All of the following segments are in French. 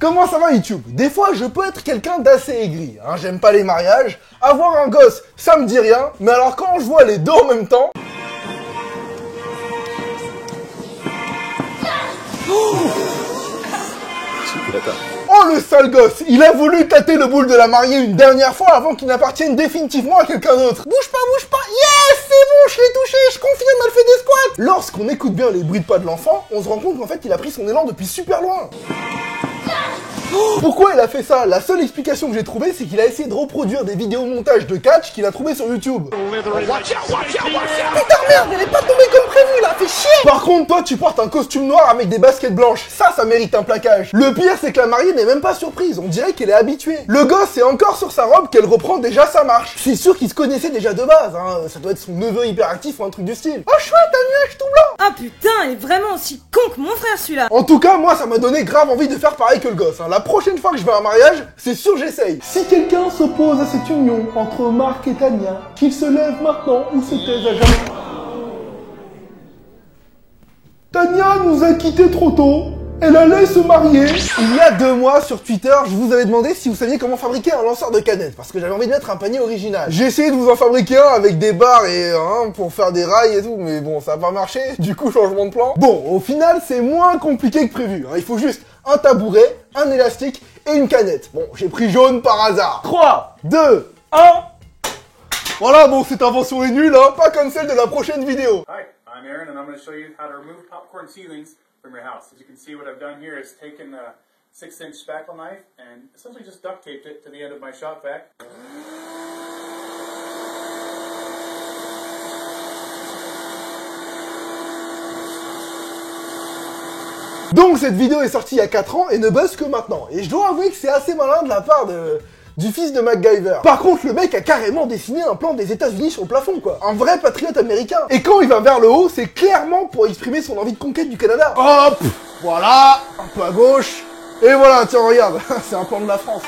Comment ça va YouTube? Des fois, je peux être quelqu'un d'assez aigri, hein. J'aime pas les mariages. Avoir un gosse, ça me dit rien. Mais alors quand je vois les deux en même temps... Oh le sale gosse! Il a voulu tâter le boule de la mariée une dernière fois avant qu'il n'appartienne définitivement à quelqu'un d'autre. Bouge pas! Yes! C'est bon, je l'ai touché, je confirme, elle fait des squats! Lorsqu'on écoute bien les bruits de pas de l'enfant, on se rend compte qu'en fait il a pris son élan depuis super loin. Pourquoi il a fait ça? La seule explication que j'ai trouvée, c'est qu'il a essayé de reproduire des vidéos montage de catch qu'il a trouvé sur YouTube. Putain merde, elle est pas tombée comme prévu là, fais chier! Par contre, toi tu portes un costume noir avec des baskets blanches, ça mérite un plaquage. Le pire, c'est que la mariée n'est même pas surprise, on dirait qu'elle est habituée. Le gosse est encore sur sa robe qu'elle reprend déjà sa marche. C'est sûr qu'ils se connaissaient déjà de base, hein. Ça doit être son neveu hyperactif ou un truc du style. Oh chouette, un nuage tout blanc! Ah putain, il est vraiment aussi con que mon frère celui-là. En tout cas, moi ça m'a donné grave envie de faire pareil que le gosse, hein. La prochaine fois que je vais à un mariage, c'est sûr j'essaye. Si quelqu'un s'oppose à cette union entre Marc et Tania, qu'il se lève maintenant ou se taise à jamais. Tania nous a quittés trop tôt. Elle allait se marier. Il y a 2 mois sur Twitter, je vous avais demandé si vous saviez comment fabriquer un lanceur de canettes, parce que j'avais envie de mettre un panier original. J'ai essayé de vous en fabriquer un avec des barres et pour faire des rails et tout, mais bon, ça a pas marché. Du coup, changement de plan. Bon, au final, c'est moins compliqué que prévu. Il faut juste un tabouret, un élastique et une canette. Bon, j'ai pris jaune par hasard. 3, 2, 1. Voilà, bon, cette invention est nulle, hein, pas comme celle de la prochaine vidéo. Hi, I'm Aaron and I'm going to show you how to remove popcorn ceilings from your house. As you can see, what I've done here is taken a 6-inch spackle knife and essentially just duct taped it to the end of my shop vac. Donc cette vidéo est sortie il y a 4 ans et ne buzz que maintenant. Et je dois avouer que c'est assez malin de la part du fils de MacGyver. Par contre, le mec a carrément dessiné un plan des États-Unis sur le plafond, quoi. Un vrai patriote américain. Et quand il va vers le haut, c'est clairement pour exprimer son envie de conquête du Canada. Hop, voilà, un peu à gauche. Et voilà, tiens, regarde, c'est un plan de la France.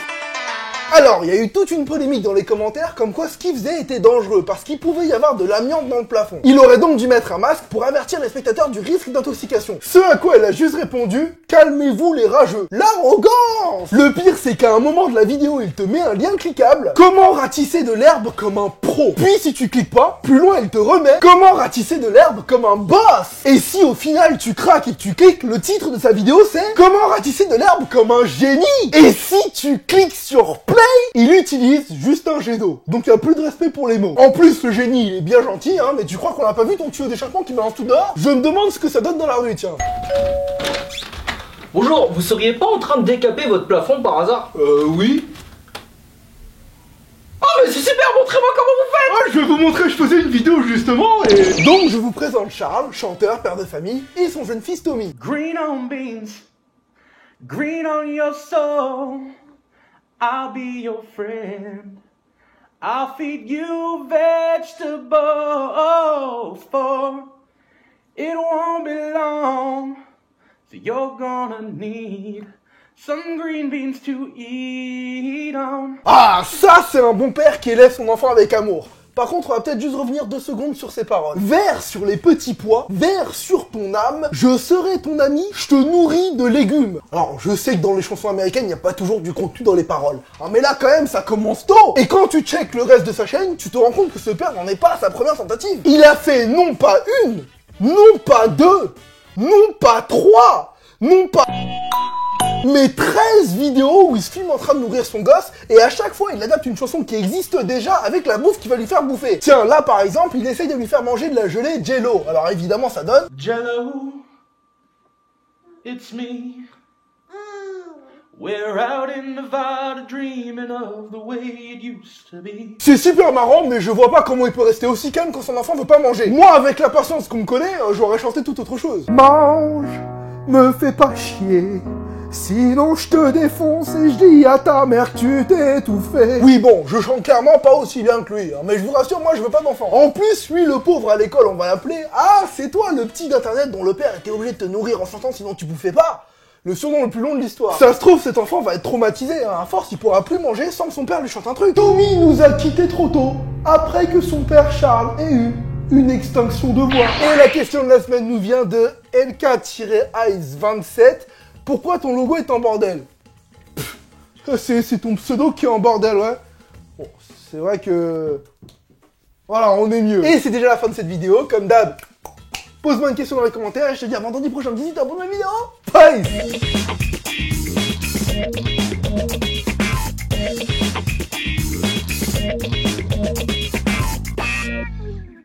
Alors, il y a eu toute une polémique dans les commentaires comme quoi ce qu'il faisait était dangereux parce qu'il pouvait y avoir de l'amiante dans le plafond. Il aurait donc dû mettre un masque pour avertir les spectateurs du risque d'intoxication. Ce à quoi elle a juste répondu « Calmez-vous les rageux ». L'arrogance! Le pire, c'est qu'à un moment de la vidéo, il te met un lien cliquable. Comment ratisser de l'herbe comme un pro? Puis si tu cliques pas, plus loin, il te remet « Comment ratisser de l'herbe comme un boss ». Et si au final tu craques et que tu cliques, le titre de sa vidéo c'est « Comment ratisser de l'herbe comme un génie ». Et si tu cliques sur play, il utilise juste un jet d'eau. Donc il n'y a plus de respect pour les mots. En plus, le génie, il est bien gentil, hein, mais tu crois qu'on n'a pas vu ton tuyau d'échappement qui balance tout dehors? Je me demande ce que ça donne dans la rue, tiens. Bonjour, vous seriez pas en train de décaper votre plafond par hasard? Oui. Oh mais c'est super, montrez-moi comment vous faites! Ah, je vais vous montrer, je faisais une vidéo justement et... Donc je vous présente Charles, chanteur, père de famille, et son jeune fils Tommy. Green on beans, green on your soul. I'll be your friend. I'll feed you vegetables, for it won't be long. So you're gonna need some green beans to eat on. Ah, ça c'est un bon père qui élève son enfant avec amour. Par contre, on va peut-être juste revenir 2 secondes sur ses paroles. Vers sur les petits pois, vers sur ton âme, je serai ton ami, je te nourris de légumes. Alors, je sais que dans les chansons américaines, il n'y a pas toujours du contenu dans les paroles. Hein, mais là, quand même, ça commence tôt. Et quand tu checkes le reste de sa chaîne, tu te rends compte que ce père n'en est pas à sa première tentative. Il a fait non pas 1, non pas 2, non pas 3, non pas... mais 13 vidéos où il se filme en train de nourrir son gosse et à chaque fois il adapte une chanson qui existe déjà avec la bouffe qu'il va lui faire bouffer. Tiens, là par exemple, il essaye de lui faire manger de la gelée Jello. Alors évidemment ça donne Jello, it's me. We're out in Nevada dreaming of the way it used to be. C'est super marrant, mais je vois pas comment il peut rester aussi calme quand son enfant veut pas manger. Moi, avec la patience qu'on me connaît, j'aurais chanté toute autre chose. Mange, me fais pas chier. Sinon je te défonce et je dis à ta mère que tu t'es étouffé. Oui bon, je chante clairement pas aussi bien que lui, hein, mais je vous rassure, moi je veux pas d'enfant. En plus, lui le pauvre à l'école, on va l'appeler « Ah, c'est toi le petit d'internet dont le père était obligé de te nourrir en chantant sinon tu bouffais pas !» Le surnom le plus long de l'histoire. Ça se trouve, cet enfant va être traumatisé, hein. À force il pourra plus manger sans que son père lui chante un truc. Tommy nous a quittés trop tôt, après que son père Charles ait eu une extinction de voix. Et la question de la semaine nous vient de LK-Ice27. Pourquoi ton logo est en bordel? C'est ton pseudo qui est en bordel, ouais. Bon, c'est vrai que... Voilà, on est mieux. Et c'est déjà la fin de cette vidéo, comme d'hab. Pose-moi une question dans les commentaires et je te dis à vendredi prochain, 18h pour ma vidéo. Bye.